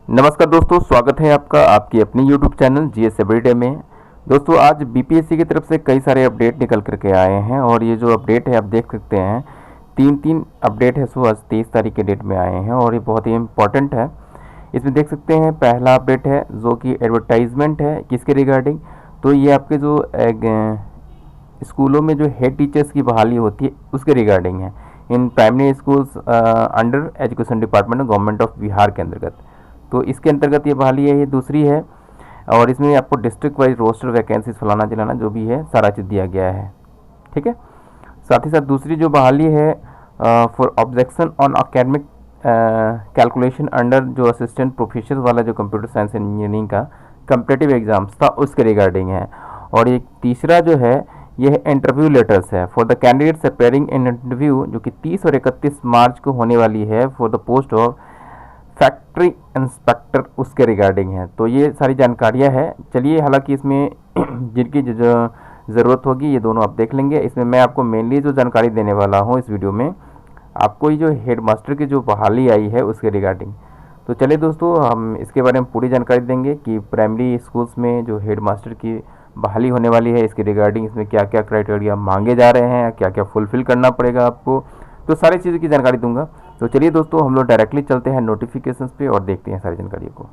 नमस्कार दोस्तों, स्वागत है आपका आपकी अपनी यूट्यूब चैनल जीएस एवरीडे में। दोस्तों आज बीपीएससी की तरफ से कई सारे अपडेट निकल करके आए हैं और ये जो अपडेट है आप देख सकते हैं, तीन अपडेट है। सो आज 23 तारीख के डेट में आए हैं और ये बहुत ही इम्पॉर्टेंट है। इसमें देख सकते हैं पहला अपडेट है जो कि एडवर्टाइजमेंट है किसके रिगार्डिंग, तो ये आपके जो स्कूलों में जो हेड टीचर्स की बहाली होती है उसके रिगार्डिंग है in primary schools under education department government of Bihar के अंतर्गत। तो इसके अंतर्गत ये बहाली है, ये दूसरी है और इसमें आपको डिस्ट्रिक्ट वाइज रोस्टर वैकेंसीज फलाना जिलाना जो भी है सारा चीज़ दिया गया है। ठीक है, साथ ही साथ दूसरी जो बहाली है for objection on academic calculation under जो असिस्टेंट प्रोफेसर वाला जो कंप्यूटर साइंस इंजीनियरिंग का कम्पिटिटिव एग्जाम्स था उसके रिगार्डिंग है। और एक तीसरा जो है यह इंटरव्यू लेटर्स है for the candidates appearing in interview जो कि 30 और 31 मार्च को होने वाली है for the post of factory inspector उसके रिगार्डिंग है। तो ये सारी जानकारियाँ हैं। चलिए, हालांकि इसमें जिनकी जो ज़रूरत होगी ये दोनों आप देख लेंगे। इसमें मैं आपको मेनली जो जानकारी देने वाला हूँ इस वीडियो में, आपको ये जो हेड मास्टर की जो बहाली आई है उसके रिगार्डिंग। तो चलिए दोस्तों, हम इसके बारे में पूरी जानकारी देंगे कि प्राइमरी स्कूल्स में जो हेड मास्टर की बहाली होने वाली है इसके रिगार्डिंग इसमें क्या क्या क्राइटेरिया मांगे जा रहे हैं, क्या क्या फुलफिल करना पड़ेगा आपको, तो सारी चीज़ों की जानकारी दूंगा। तो चलिए दोस्तों, हम लोग डायरेक्टली चलते हैं नोटिफिकेशंस पे और देखते हैं सारी जानकारी को।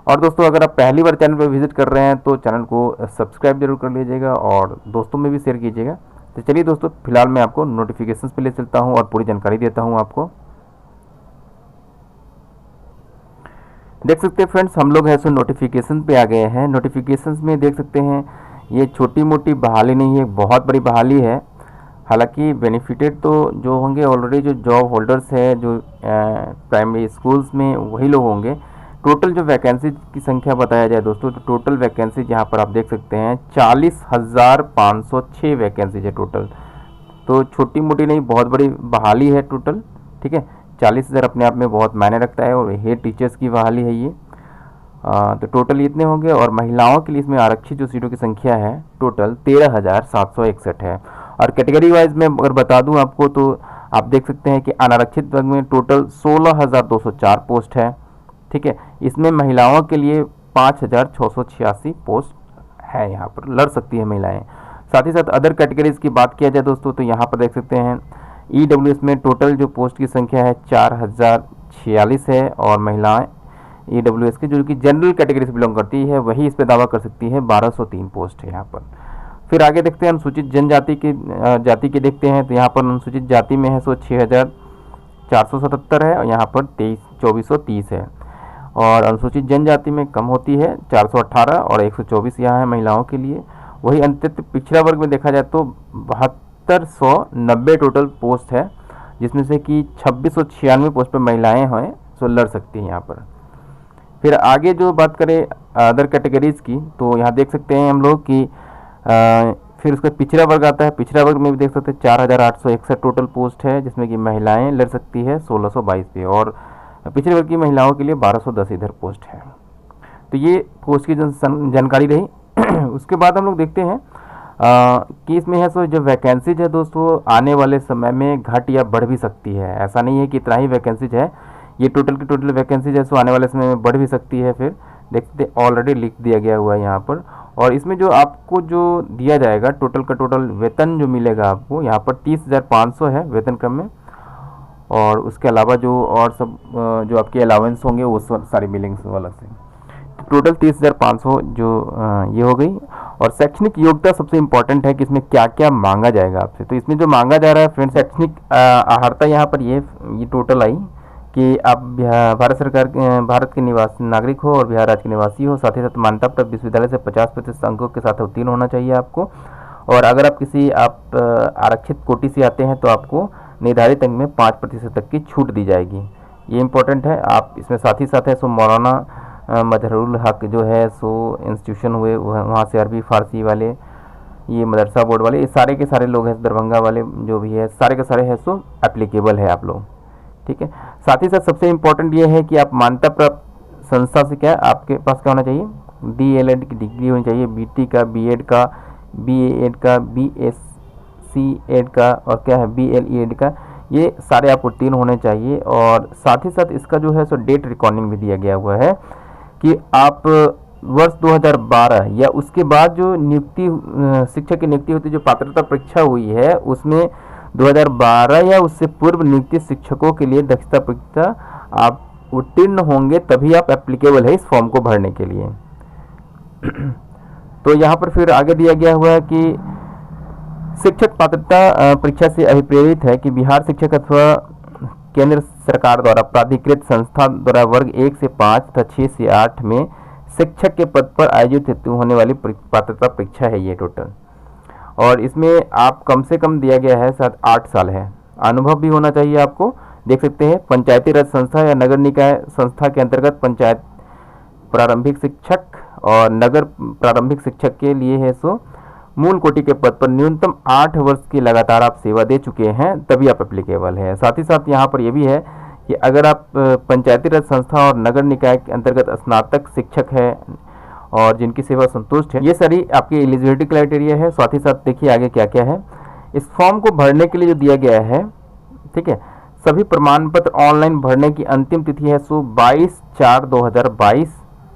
और दोस्तों, अगर आप पहली बार चैनल पर विजिट कर रहे हैं तो चैनल को सब्सक्राइब जरूर कर लीजिएगा और दोस्तों में भी शेयर कीजिएगा। तो चलिए दोस्तों, फिलहाल मैं आपको नोटिफिकेशंस पे ले चलता हूँ और पूरी जानकारी देता हूँ आपको। देख सकते हैं फ्रेंड्स, हम लोग है सो नोटिफिकेशन पे आ गए हैं। नोटिफिकेशंस में देख सकते हैं ये छोटी मोटी बहाली नहीं है, बहुत बड़ी बहाली है। हालांकि बेनिफिटेड तो जो होंगे ऑलरेडी जो जॉब होल्डर्स है जो प्राइमरी स्कूल्स में वही लोग होंगे। टोटल जो वैकेंसी की संख्या बताया जाए दोस्तों, तो टोटल वैकेंसी यहाँ पर आप देख सकते हैं 40,506 वैकेंसी है टोटल। तो छोटी मोटी नहीं, बहुत बड़ी बहाली है टोटल। ठीक है, 40,000 अपने आप में बहुत मायने रखता है और हेड टीचर्स की बहाली है ये। तो टोटल इतने होंगे और महिलाओं के लिए इसमें आरक्षित जो सीटों की संख्या है टोटल 13,761 है। और कैटेगरी वाइज में अगर बता दूं आपको तो आप देख सकते हैं कि अनारक्षित वर्ग में टोटल 16,204 पोस्ट है। ठीक है, इसमें महिलाओं के लिए 5,686 पोस्ट है, यहाँ पर लड़ सकती है महिलाएं। साथ ही साथ अदर कैटेगरीज की बात किया जाए दोस्तों, तो यहाँ पर देख सकते हैं ईडब्ल्यूएस में टोटल जो पोस्ट की संख्या है 4,046 है और महिलाएं ईडब्ल्यूएस की जो कि जनरल कैटेगरी से बिलोंग करती है वही इस पर दावा कर सकती है। 1203 पोस्ट है यहाँ पर। फिर आगे देखते हैं अनुसूचित जनजाति की जाति के देखते हैं, तो यहाँ पर अनुसूचित जाति में है सो 6,477 है और यहाँ पर 2430 है। और अनुसूचित जनजाति में कम होती है 418 और 124 यहाँ है महिलाओं के लिए। वही अंतरिक्त पिछड़ा वर्ग में देखा जाए तो 7290 टोटल पोस्ट है, जिसमें से कि 2696 पोस्ट पर महिलाएँ हैं सो लड़ सकती हैं यहाँ पर। फिर आगे जो बात करें अदर कैटेगरीज की, तो यहाँ देख सकते हैं हम लोग कि फिर उसका पिछड़ा वर्ग आता है। पिछड़ा वर्ग में भी देख सकते हैं 4,861 टोटल पोस्ट है, जिसमें कि महिलाएं लड़ सकती है 1622 पे और पिछड़े वर्ग की महिलाओं के लिए 1210 इधर पोस्ट है। तो ये पोस्ट की जानकारी रही। उसके बाद हम लोग देखते हैं कि इसमें है सो जो वैकेंसीज है दोस्तों आने वाले समय में घट या बढ़ भी सकती है। ऐसा नहीं है कि इतना ही वैकेंसीज है, ये टोटल की टोटल वैकेंसीज है सो आने वाले समय में बढ़ भी सकती है। फिर देखते ऑलरेडी लिख दिया गया हुआ है यहाँ पर। और इसमें जो आपको जो दिया जाएगा टोटल का टोटल वेतन जो मिलेगा आपको यहाँ पर 30,500 है वेतन क्रम में। और उसके अलावा जो और सब जो आपके अलावेंस होंगे वो सारी मिलेंगे अलग से। टोटल 30,500 जो ये हो गई। और शैक्षणिक योग्यता सबसे इंपॉर्टेंट है कि इसमें क्या क्या मांगा जाएगा आपसे। तो इसमें जो मांगा जा रहा है फ्रेंड, शैक्षणिक अर्हता यहाँ पर ये टोटल आई कि आप भारत के निवासी नागरिक हो और बिहार राज्य के निवासी हो। साथ ही साथ मान्यता प्राप्त विश्वविद्यालय से 50% अंकों के साथ उत्तीर्ण होना चाहिए आपको। और अगर आप किसी आरक्षित कोटि से आते हैं तो आपको निर्धारित अंक में 5% तक की छूट दी जाएगी। ये इंपॉर्टेंट है। आप इसमें साथ ही साथ है सो मौलाना मजहरुल हक जो है सो इंस्टीट्यूशन हुए वहाँ से अरबी फारसी वाले, ये मदरसा बोर्ड वाले, ये सारे के सारे लोग हैं, दरभंगा वाले जो भी है सारे के सारे है सो एप्लीकेबल है आप लोग। ठीक है, साथ ही साथ सबसे इम्पोर्टेंट ये है कि आप मान्यता प्राप्त संस्था से क्या आपके पास क्या होना चाहिए, DELED की डिग्री होनी चाहिए, BT का, BEd का, BAEd का, BSc एड का और क्या है BLEd का। ये सारे आपको उत्तीर्ण होने चाहिए। और साथ ही साथ इसका जो है सो डेट रिकॉर्डिंग भी दिया गया हुआ है कि आप वर्ष 2012 या उसके बाद जो नियुक्ति शिक्षक की नियुक्ति होती है, जो पात्रता परीक्षा हुई है उसमें 2012 या उससे पूर्व नियुक्ति शिक्षकों के लिए दक्षता परीक्षा आप उत्तीर्ण होंगे, तभी आप एप्लीकेबल है इस फॉर्म को भरने के लिए। तो यहाँ पर फिर आगे दिया गया हुआ है कि शिक्षक पात्रता परीक्षा से अभिप्रेरित है कि बिहार शिक्षक अथवा केंद्र सरकार द्वारा प्राधिकृत संस्था द्वारा वर्ग 1 से 5 तथा 6 से 8 में शिक्षक के पद पर आयोजित हेतु होने वाली पात्रता परीक्षा है ये टोटल। और इसमें आप कम से कम दिया गया है 8 साल है, अनुभव भी होना चाहिए आपको। देख सकते हैं पंचायती राज संस्था या नगर निकाय संस्था के अंतर्गत पंचायत प्रारंभिक शिक्षक और नगर प्रारंभिक शिक्षक के लिए है सो मूल कोटि के पद पर न्यूनतम 8 वर्ष की लगातार आप सेवा दे चुके हैं, तभी आप एप्लीकेबल है। साथ ही साथ यहाँ पर यह भी है कि अगर आप पंचायती राज संस्था और नगर निकाय के अंतर्गत स्नातक शिक्षक है और जिनकी सेवा संतुष्ट है, ये सारी आपकी एलिजिबिलिटी क्राइटेरिया है। साथ ही साथ देखिए आगे क्या क्या है। इस फॉर्म को भरने के लिए जो दिया गया है, ठीक है, सभी प्रमाण पत्र ऑनलाइन भरने की अंतिम तिथि है सो 22/4/2022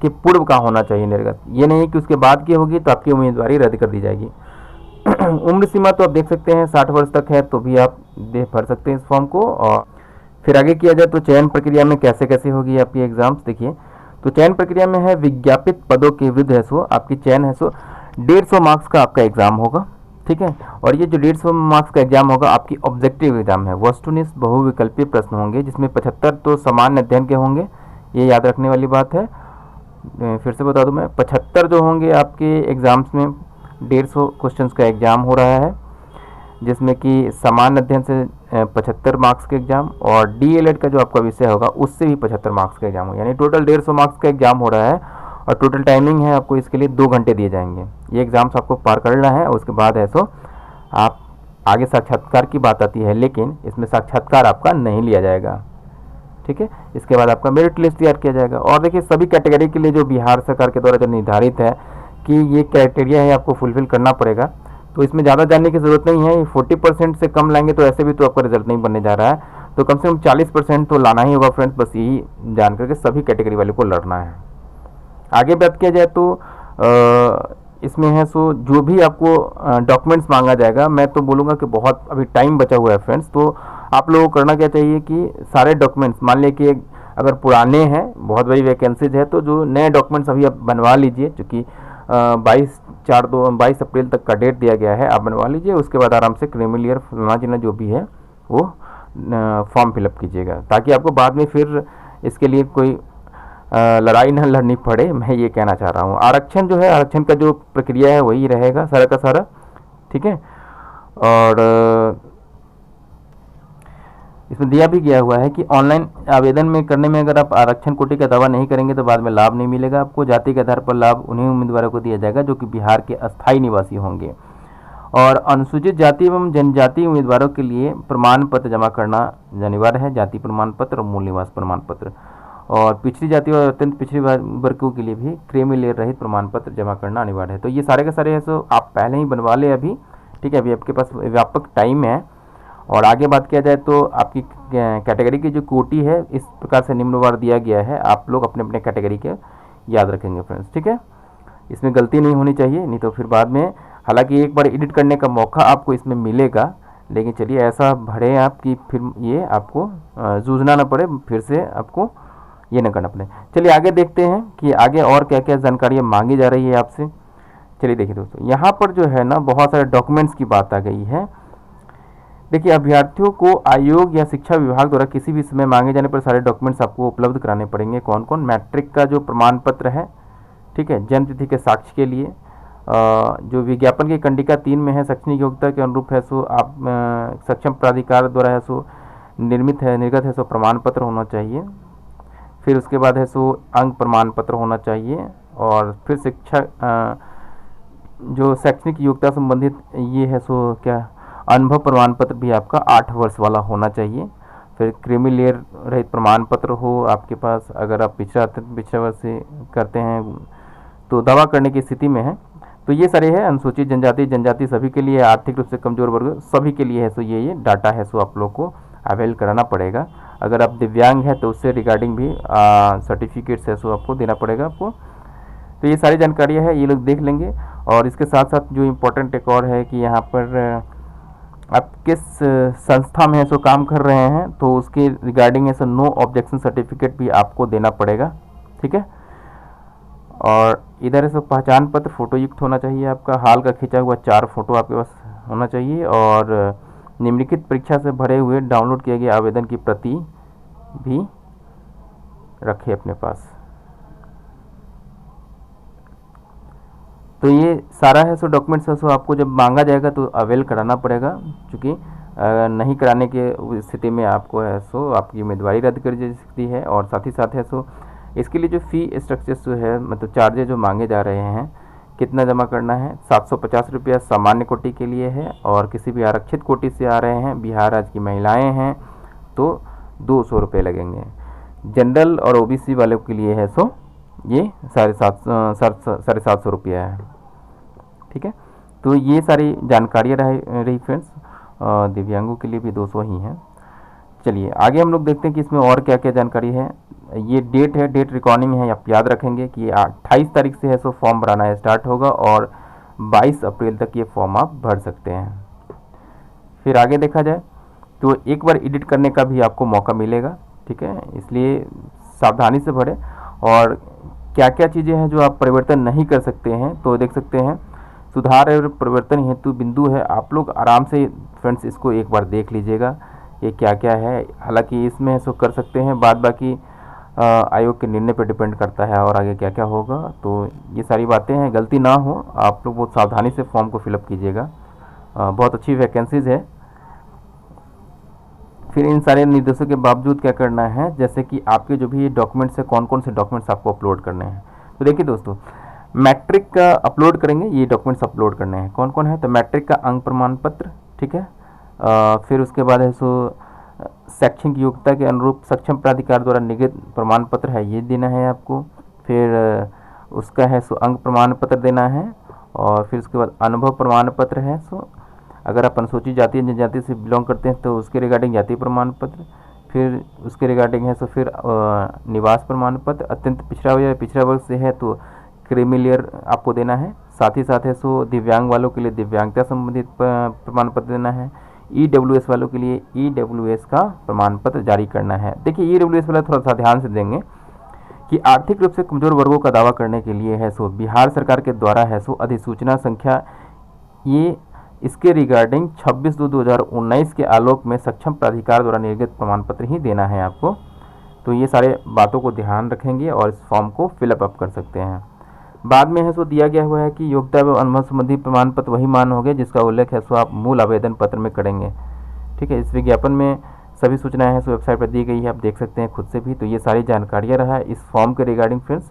के पूर्व का होना चाहिए निर्गत। ये नहीं कि उसके बाद की होगी तो आपकी उम्मीदवारी रद्द कर दी जाएगी। उम्र सीमा तो आप देख सकते हैं 60 वर्ष तक है, तो भी आप भर सकते हैं इस फॉर्म को। और फिर आगे किया जाए तो चयन प्रक्रिया में कैसे कैसे होगी आपकी एग्जाम्स, देखिए तो चयन प्रक्रिया में है विज्ञापित पदों के विरुद्ध है सो आपकी चयन है सो 150 मार्क्स का आपका एग्जाम होगा, ठीक है। और ये जो 150 मार्क्स का एग्जाम होगा आपकी ऑब्जेक्टिव एग्जाम है, वस्तुनिष्ठ बहुविकल्पीय प्रश्न होंगे, जिसमें 75 तो सामान्य अध्ययन के होंगे, ये याद रखने वाली बात है। फिर से बता दूं मैं, 75 जो होंगे आपके एग्जाम्स में 150 क्वेश्चंस का एग्जाम हो रहा है, जिसमें कि सामान्य अध्ययन से 75 मार्क्स का एग्जाम और डीएलएड का जो आपका विषय होगा उससे भी 75 मार्क्स का एग्जाम होगा, यानी टोटल 150 मार्क्स का एग्जाम हो रहा है। और टोटल टाइमिंग है आपको इसके लिए 2 घंटे दिए जाएंगे। ये एग्जाम्स आपको पार करना है, उसके बाद है सो आप आगे साक्षात्कार की बात आती है, लेकिन इसमें साक्षात्कार आपका नहीं लिया जाएगा, ठीक है। इसके बाद आपका मेरिट लिस्ट तैयार किया जाएगा। और देखिए सभी कैटेगरी के लिए जो बिहार सरकार के द्वारा जो निर्धारित है कि ये क्राइटेरिया है आपको फुलफिल करना पड़ेगा, तो इसमें ज़्यादा जानने की ज़रूरत नहीं है। 40% से कम लाएंगे तो ऐसे भी तो आपका रिजल्ट नहीं बनने जा रहा है, तो कम से कम 40% तो लाना ही होगा फ्रेंड्स। बस यही जान करके सभी कैटेगरी वाले को लड़ना है। आगे बात किया जाए तो इसमें है सो जो भी आपको डॉक्यूमेंट्स मांगा जाएगा, मैं तो बोलूँगा कि बहुत अभी टाइम बचा हुआ है फ्रेंड्स, तो आप लोगों को करना क्या चाहिए कि सारे डॉक्यूमेंट्स, मान लिया कि अगर पुराने हैं, बहुत बड़ी वैकेंसीज है, तो जो नए डॉक्यूमेंट्स अभी आप बनवा लीजिए, क्योंकि 22 अप्रैल तक का डेट दिया गया है, आप बनवा लीजिए। उसके बाद आराम से क्रीमिलियर फलाना चिना जो भी है वो फॉर्म फिलअप कीजिएगा, ताकि आपको बाद में फिर इसके लिए कोई लड़ाई न लड़नी पड़े, मैं ये कहना चाह रहा हूँ। आरक्षण जो है, आरक्षण का जो प्रक्रिया है वही रहेगा सारा का सारा, ठीक है। और इसमें दिया भी गया हुआ है कि ऑनलाइन आवेदन में करने में अगर आप आरक्षण कोटि का दावा नहीं करेंगे तो बाद में लाभ नहीं मिलेगा आपको। जाति के आधार पर लाभ उन्हीं उम्मीदवारों को दिया जाएगा जो कि बिहार के अस्थायी निवासी होंगे। और अनुसूचित जाति एवं जनजाति उम्मीदवारों के लिए प्रमाण पत्र जमा करना अनिवार्य है, जाति प्रमाण पत्र और मूल निवास प्रमाण पत्र। और पिछड़ी जाति और अत्यंत पिछड़ी वर्गों के लिए भी क्रीमी लेयर रहित प्रमाण पत्र जमा करना अनिवार्य है। तो ये सारे के सारे है सो आप पहले ही बनवा ले अभी, ठीक है। अभी आपके पास व्यापक टाइम है। और आगे बात किया जाए तो आपकी कैटेगरी की जो कोटी है इस प्रकार से निम्नवार दिया गया है, आप लोग अपने अपने कैटेगरी के याद रखेंगे फ्रेंड्स, ठीक है। इसमें गलती नहीं होनी चाहिए, नहीं तो फिर बाद में, हालांकि एक बार एडिट करने का मौका आपको इसमें मिलेगा, लेकिन चलिए ऐसा भरे आप कि फिर ये आपको जूझना ना पड़े, फिर से आपको ये ना करना पड़े। चलिए आगे देखते हैं कि आगे और क्या क्या जानकारियाँ मांगी जा रही है आपसे। चलिए देखिए दोस्तों, यहाँ पर जो है ना बहुत सारे डॉक्यूमेंट्स की बात आ गई है। देखिए अभ्यर्थियों को आयोग या शिक्षा विभाग द्वारा किसी भी समय मांगे जाने पर सारे डॉक्यूमेंट्स आपको उपलब्ध कराने पड़ेंगे। कौन कौन? मैट्रिक का जो प्रमाण पत्र है, ठीक है, जन्म तिथि के साक्ष्य के लिए, जो विज्ञापन की कंडिका 3 में है, शैक्षणिक योग्यता के अनुरूप है सो आप सक्षम प्राधिकार द्वारा है सो निर्मित है, निर्गत है सो प्रमाण पत्र होना चाहिए। फिर उसके बाद है सो अंक प्रमाण पत्र होना चाहिए। और फिर शिक्षा जो शैक्षणिक योग्यता संबंधित ये है सो क्या अनुभव प्रमाण पत्र भी आपका 8 वर्ष वाला होना चाहिए। फिर क्रीमी लेयर रहित प्रमाण पत्र हो आपके पास, अगर आप पिछड़ा वर्ष से करते हैं तो दावा करने की स्थिति में है। तो ये सारे है अनुसूचित जनजाति सभी के लिए, आर्थिक रूप से कमजोर वर्ग सभी के लिए है सो ये डाटा है सो आप लोग को अवेल कराना पड़ेगा। अगर आप दिव्यांग हैं तो उससे रिगार्डिंग भी सर्टिफिकेट्स है सो आपको देना पड़ेगा आपको। तो ये सारी जानकारियाँ है, ये लोग देख लेंगे। और इसके साथ साथ जो इम्पोर्टेंट एक और है कि यहाँ पर आप किस संस्था में ऐसा काम कर रहे हैं तो उसके रिगार्डिंग ऐसा नो ऑब्जेक्शन सर्टिफिकेट भी आपको देना पड़ेगा, ठीक है। और इधर ऐसा पहचान पत्र फोटो युक्त होना चाहिए आपका, हाल का खींचा हुआ 4 फोटो आपके पास होना चाहिए। और निम्नलिखित परीक्षा से भरे हुए डाउनलोड किए गए आवेदन की प्रति भी रखें अपने पास। तो ये सारा है सो डॉक्यूमेंट्स है सो आपको जब मांगा जाएगा तो अवेल कराना पड़ेगा, क्योंकि नहीं कराने के स्थिति में आपको है सो आपकी उम्मीदवारी रद्द कर दी सकती है। और साथ ही साथ है सो इसके लिए जो फ़ी स्ट्रक्चर्स जो है मतलब चार्जेज जो मांगे जा रहे हैं, कितना जमा करना है, 750 रुपया सामान्य कोटि के लिए है। और किसी भी आरक्षित कोटि से आ रहे हैं, बिहार राज्य की महिलाएँ हैं तो 200 रुपये लगेंगे। जनरल और ओबीसी वालों के लिए है सो ये 750 रुपया है, ठीक है। तो ये सारी जानकारियाँ रही फ्रेंड्स। दिव्यांगों के लिए भी 200 ही हैं। चलिए आगे हम लोग देखते हैं कि इसमें और क्या क्या जानकारी है। ये डेट है, डेट रिकॉर्डिंग है, आप याद रखेंगे कि 28 तारीख से है सो फॉर्म भराना स्टार्ट होगा और 22 अप्रैल तक ये फॉर्म आप भर सकते हैं। फिर आगे देखा जाए तो एक बार एडिट करने का भी आपको मौका मिलेगा, ठीक है, इसलिए सावधानी से भरें। और क्या क्या चीज़ें हैं जो आप परिवर्तन नहीं कर सकते हैं तो देख सकते हैं। सुधार और परिवर्तन हेतु बिंदु है, आप लोग आराम से फ्रेंड्स इसको एक बार देख लीजिएगा ये क्या क्या है। हालांकि इसमें सो कर सकते हैं, बाद बाकी आयोग के निर्णय पर डिपेंड करता है और आगे क्या क्या होगा। तो ये सारी बातें हैं, गलती ना हो, आप लोग बहुत सावधानी से फॉर्म को फिलअप कीजिएगा। बहुत अच्छी वैकेंसीज है। फिर इन सारे निर्देशों के बावजूद क्या करना है, जैसे कि आपके जो भी डॉक्यूमेंट्स है, कौन कौन से डॉक्यूमेंट्स आपको अपलोड करने हैं। तो देखिए दोस्तों, मैट्रिक का अपलोड करेंगे, ये डॉक्यूमेंट्स अपलोड करने हैं। कौन कौन है, तो मैट्रिक का अंक प्रमाण पत्र, ठीक है। फिर उसके बाद है सो शैक्षणिक योग्यता के अनुरूप सक्षम प्राधिकार द्वारा निर्गत प्रमाण पत्र है, ये देना है आपको। फिर उसका है सो अंक प्रमाण पत्र देना है। और फिर उसके बाद अनुभव प्रमाण पत्र है सो अगर आप अनुसूचित जाति जनजाति से बिलोंग करते हैं तो उसके रिगार्डिंग जाति प्रमाण पत्र। फिर उसके रिगार्डिंग है सो फिर निवास प्रमाण पत्र। अत्यंत पिछड़ा या पिछड़ा वर्ग से है तो क्रीमी लेयर आपको देना है। साथ ही साथ है सो दिव्यांग वालों के लिए दिव्यांगता संबंधित प्रमाण पत्र देना है। EWS वालों के लिए EWS का प्रमाण पत्र जारी करना है। देखिए EWS वाला थोड़ा सा ध्यान से देंगे कि आर्थिक रूप से कमजोर वर्गों का दावा करने के लिए है सो बिहार सरकार के द्वारा है सो अधिसूचना संख्या ये इसके रिगार्डिंग 26/2/2019 के आलोक में सक्षम प्राधिकार द्वारा निर्गत प्रमाण पत्र ही देना है आपको। तो ये सारे बातों को ध्यान रखेंगे और इस फॉर्म को फिलअप अप कर सकते हैं। बाद में है सो दिया गया हुआ है कि योग्यता एवं अनुभव संबंधी प्रमाण पत्र वही मान होंगे जिसका उल्लेख है सो आप मूल आवेदन पत्र में करेंगे, ठीक है। इस विज्ञापन में सभी सूचनाएं हैं सो वेबसाइट पर दी गई है, आप देख सकते हैं खुद से भी। तो ये सारी जानकारियाँ रहा है इस फॉर्म के रिगार्डिंग फ्रेंड्स।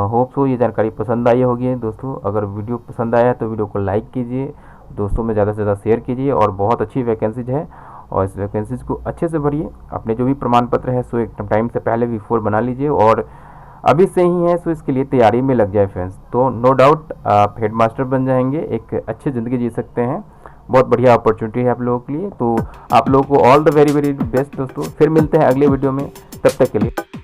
होप सो ये जानकारी पसंद आई होगी दोस्तों। अगर वीडियो पसंद आया तो वीडियो को लाइक कीजिए, दोस्तों में ज़्यादा से ज़्यादा शेयर कीजिए। और बहुत अच्छी वैकेंसीज है और इस वैकेंसीज को अच्छे से भरिए। अपने जो भी प्रमाण पत्र है सो एक टाइम से पहले बिफोर बना लीजिए और अभी से ही है सो इसके लिए तैयारी में लग जाए फ्रेंड्स। तो नो डाउट आप हेडमास्टर बन जाएंगे, एक अच्छी ज़िंदगी जी सकते हैं। बहुत बढ़िया अपॉर्चुनिटी है आप लोगों के लिए। तो आप लोगों को all the very very best दोस्तों। फिर मिलते हैं अगले वीडियो में, तब तक के लिए।